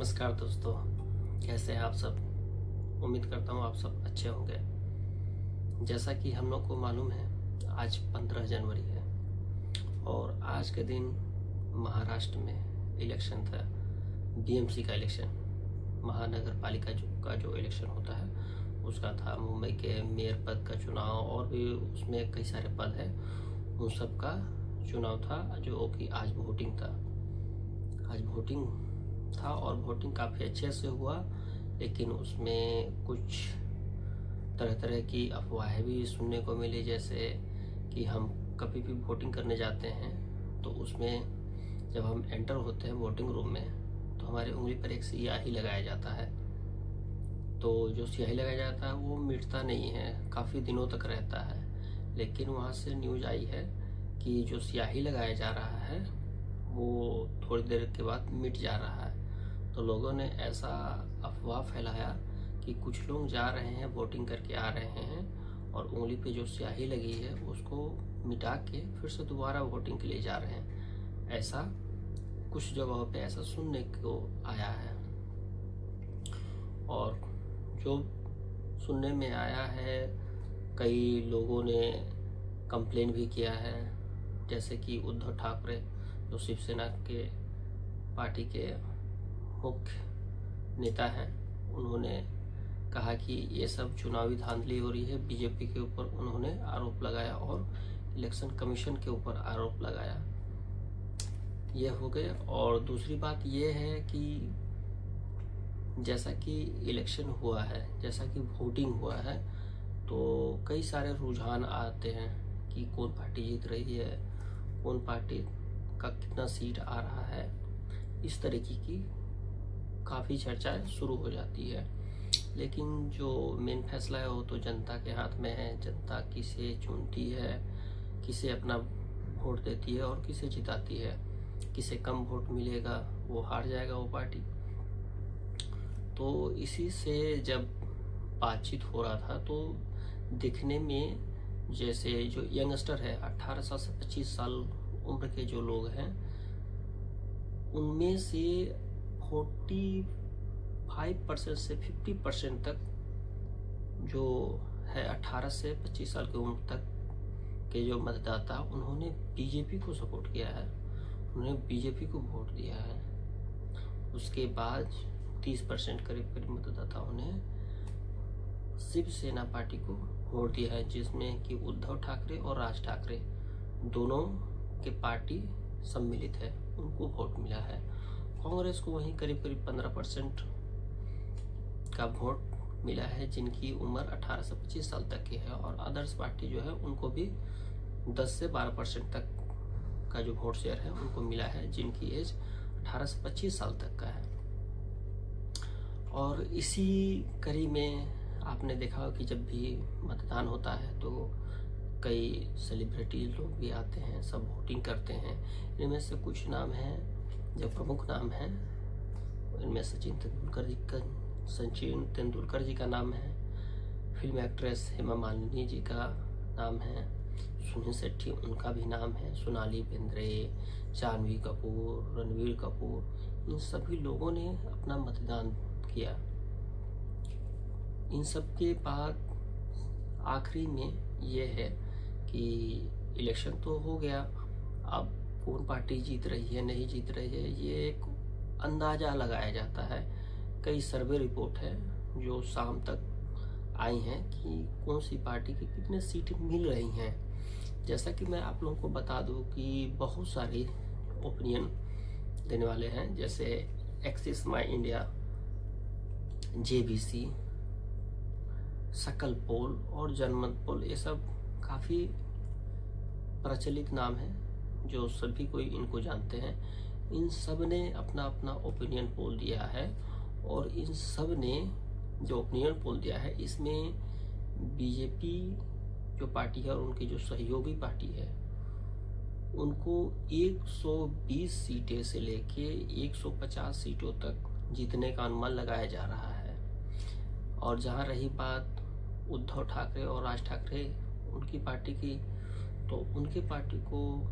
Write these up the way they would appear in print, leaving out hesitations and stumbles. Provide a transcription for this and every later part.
नमस्कार दोस्तों, कैसे हैं आप सब। उम्मीद करता हूँ आप सब अच्छे होंगे। जैसा कि हम लोग को मालूम है, आज 15 जनवरी है और आज के दिन महाराष्ट्र में इलेक्शन था। बीएमसी का इलेक्शन, महानगर पालिका का जो इलेक्शन होता है उसका था। मुंबई के मेयर पद का चुनाव और भी उसमें कई सारे पद हैं, उन सब का चुनाव था, जो कि आज वोटिंग था। आज वोटिंग था और वोटिंग काफ़ी अच्छे से हुआ, लेकिन उसमें कुछ तरह तरह की अफवाहें भी सुनने को मिली। जैसे कि हम कभी भी वोटिंग करने जाते हैं तो उसमें जब हम एंटर होते हैं वोटिंग रूम में तो हमारी उंगली पर एक स्याही लगाया जाता है। तो जो स्याही लगाया जाता है वो मिटता नहीं है, काफ़ी दिनों तक रहता है। लेकिन वहाँ से न्यूज़ आई है कि जो स्याही लगाया जा रहा है वो थोड़ी देर के बाद मिट जा रहा है। तो लोगों ने ऐसा अफवाह फैलाया कि कुछ लोग जा रहे हैं, वोटिंग करके आ रहे हैं और उंगली पे जो स्याही लगी है उसको मिटा के फिर से दोबारा वोटिंग के लिए जा रहे हैं। ऐसा कुछ जगहों पे ऐसा सुनने को आया है और जो सुनने में आया है, कई लोगों ने कंप्लेन भी किया है। जैसे कि उद्धव ठाकरे जो शिवसेना के पार्टी के मुख्य नेता हैं, उन्होंने कहा कि ये सब चुनावी धांधली हो रही है। बीजेपी के ऊपर उन्होंने आरोप लगाया और इलेक्शन कमीशन के ऊपर आरोप लगाया। ये हो गए। और दूसरी बात ये है कि जैसा कि इलेक्शन हुआ है, जैसा कि वोटिंग हुआ है, तो कई सारे रुझान आते हैं कि कौन पार्टी जीत रही है, कौन पार्टी का कितना सीट आ रहा है। इस तरीके की काफ़ी चर्चाएं शुरू हो जाती है। लेकिन जो मेन फैसला है वो तो जनता के हाथ में है। जनता किसे चुनती है, किसे अपना वोट देती है और किसे जिताती है। किसे कम वोट मिलेगा वो हार जाएगा वो पार्टी। तो इसी से जब बातचीत हो रहा था तो दिखने में जैसे जो यंगस्टर है 18 साल से 25 साल उम्र के जो लोग हैं, उनमें से 45% से 50% तक जो है 18 से 25 साल की उम्र तक के जो मतदाता, उन्होंने बीजेपी को सपोर्ट किया है, उन्होंने बीजेपी को वोट दिया है। उसके बाद 30% करीब मतदाताओं ने शिवसेना पार्टी को वोट दिया है, जिसमें कि उद्धव ठाकरे और राज ठाकरे दोनों के पार्टी सम्मिलित है, उनको वोट मिला है। कांग्रेस को वहीं करीब 15% का वोट मिला है, जिनकी उम्र 18 से 25 साल तक की है। और अदर्स पार्टी जो है उनको भी 10 से 12% तक का जो वोट शेयर है उनको मिला है, जिनकी एज 18 से 25 साल तक का है। और इसी कड़ी में आपने देखा कि जब भी मतदान होता है तो कई सेलिब्रिटी लोग भी आते हैं, सब वोटिंग करते हैं। इनमें से कुछ नाम हैं जो प्रमुख नाम हैं, इनमें सचिन तेंदुलकर जी का नाम है, फिल्म एक्ट्रेस हेमा मालिनी जी का नाम है, सुनील शेट्टी उनका भी नाम है, सोनाली बेंद्रे, जानवी कपूर, रणवीर कपूर, इन सभी लोगों ने अपना मतदान किया। इन सब के बाद आखिरी में ये है कि इलेक्शन तो हो गया, अब कौन पार्टी जीत रही है नहीं जीत रही है ये एक अंदाज़ा लगाया जाता है। कई सर्वे रिपोर्ट है जो शाम तक आई हैं कि कौन सी पार्टी की कितने सीटें मिल रही हैं। जैसा कि मैं आप लोगों को बता दूं कि बहुत सारी ओपिनियन देने वाले हैं, जैसे एक्सिस माई इंडिया, जेबीसी, सकल पोल और जनमत पोल, ये सब काफ़ी प्रचलित नाम हैं जो सभी कोई इनको जानते हैं। इन सब ने अपना अपना ओपिनियन पोल दिया है और इन सब ने जो ओपिनियन पोल दिया है इसमें बीजेपी जो पार्टी है और उनकी जो सहयोगी पार्टी है उनको 120 सीटें से लेके 150 सीटों तक जीतने का अनुमान लगाया जा रहा है। और जहां रही बात उद्धव ठाकरे और राज ठाकरे उनकी पार्टी की, तो उनकी पार्टी को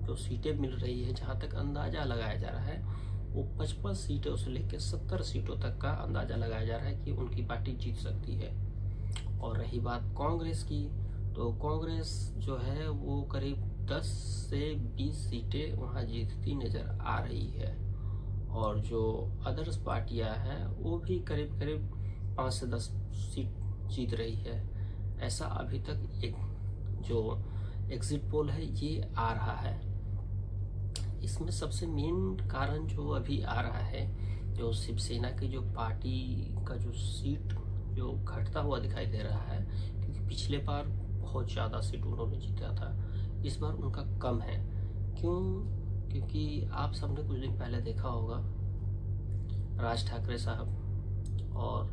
जो सीटें मिल रही है, जहां तक अंदाजा लगाया जा रहा है वो 55 सीटों से लेकर 70 सीटों तक का अंदाज़ा लगाया जा रहा है कि उनकी पार्टी जीत सकती है। और रही बात कांग्रेस की, तो कांग्रेस जो है वो करीब 10 से 20 सीटें वहाँ जीतती नज़र आ रही है। और जो अदर्स पार्टियां हैं वो भी करीब करीब 5 से 10 सीट जीत रही है। ऐसा अभी तक एक जो एग्जिट पोल है ये आ रहा है। इसमें सबसे मेन कारण जो अभी आ रहा है, जो शिवसेना की जो पार्टी का जो सीट जो घटता हुआ दिखाई दे रहा है, क्योंकि पिछले बार बहुत ज़्यादा सीट उन्होंने जीता था, इस बार उनका कम है। क्यों? क्योंकि आप सबने कुछ दिन पहले देखा होगा राज ठाकरे साहब और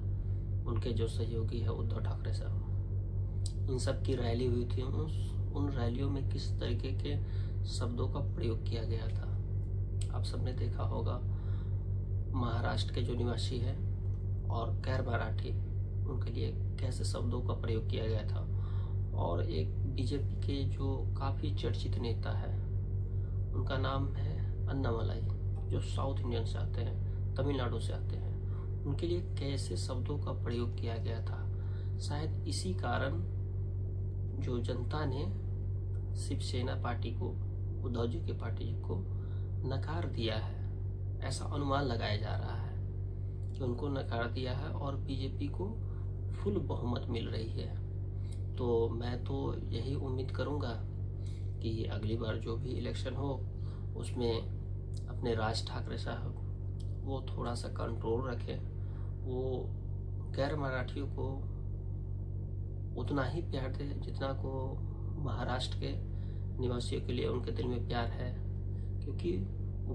उनके जो सहयोगी है उद्धव ठाकरे साहब, इन सब की रैली हुई थी। उन रैलियों में किस तरीके के शब्दों का प्रयोग किया गया था आप सबने देखा होगा। महाराष्ट्र के जो निवासी हैं और गैर मराठी, उनके लिए कैसे शब्दों का प्रयोग किया गया था। और एक बीजेपी के जो काफ़ी चर्चित नेता है, उनका नाम है अन्नामलाई, जो साउथ इंडियन से आते हैं, तमिलनाडु से आते हैं, उनके लिए कैसे शब्दों का प्रयोग किया गया था। शायद इसी कारण जो जनता ने शिवसेना पार्टी को, उद्धव जी की पार्टी को नकार दिया है, ऐसा अनुमान लगाया जा रहा है कि उनको नकार दिया है और बीजेपी को फुल बहुमत मिल रही है। तो मैं तो यही उम्मीद करूंगा कि अगली बार जो भी इलेक्शन हो उसमें अपने राज ठाकरे साहब वो थोड़ा सा कंट्रोल रखें, वो गैर मराठियों को उतना ही प्यार दे जितना को महाराष्ट्र के निवासियों के लिए उनके दिल में प्यार है। क्योंकि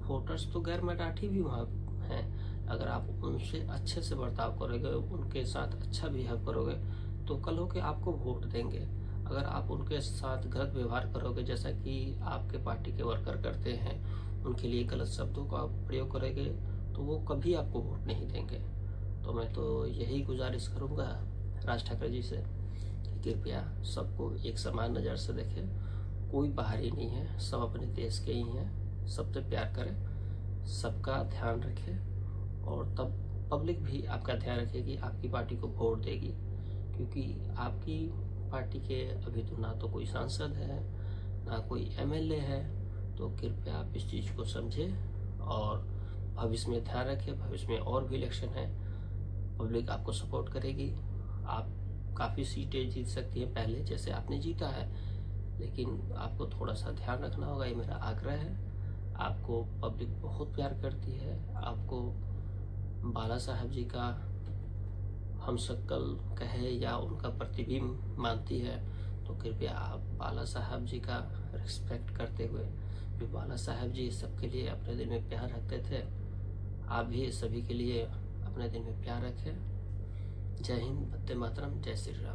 वोटर्स तो गैर मराठी भी वहाँ हैं। अगर आप उनसे अच्छे से बर्ताव करोगे, उनके साथ अच्छा बिहेव करोगे, तो कल हो के आपको वोट देंगे। अगर आप उनके साथ गलत व्यवहार करोगे, जैसा कि आपके पार्टी के वर्कर करते हैं, उनके लिए गलत शब्दों का प्रयोग करोगे, तो वो कभी आपको वोट नहीं देंगे। तो मैं तो यही गुजारिश करूँगा राज ठाकरे जी से कि कृपया सबको एक समान नज़र से देखें। कोई बाहरी नहीं है, सब अपने देश के ही हैं। सबसे प्यार करें, सबका ध्यान रखें, और तब पब्लिक भी आपका ध्यान रखेगी, आपकी पार्टी को वोट देगी। क्योंकि आपकी पार्टी के अभी तो ना तो कोई सांसद है, ना कोई एमएलए है। तो कृपया आप इस चीज़ को समझें और भविष्य में ध्यान रखें। भविष्य में और भी इलेक्शन है, पब्लिक आपको सपोर्ट करेगी। आप काफ़ी सीटें जीत सकती हैं पहले जैसे आपने जीता है, लेकिन आपको थोड़ा सा ध्यान रखना होगा, ये मेरा आग्रह है। आपको पब्लिक बहुत प्यार करती है, आपको बाला साहब जी का हमशक्ल कहे या उनका प्रतिबिंब मानती है। तो कृपया आप बाला साहब जी का रिस्पेक्ट करते हुए, जो बाला साहब जी सबके लिए अपने दिल में प्यार रखते थे, आप भी सभी के लिए अपने दिल में प्यार रखें। जय हिंद, वंदे मातरम, जय श्री राम।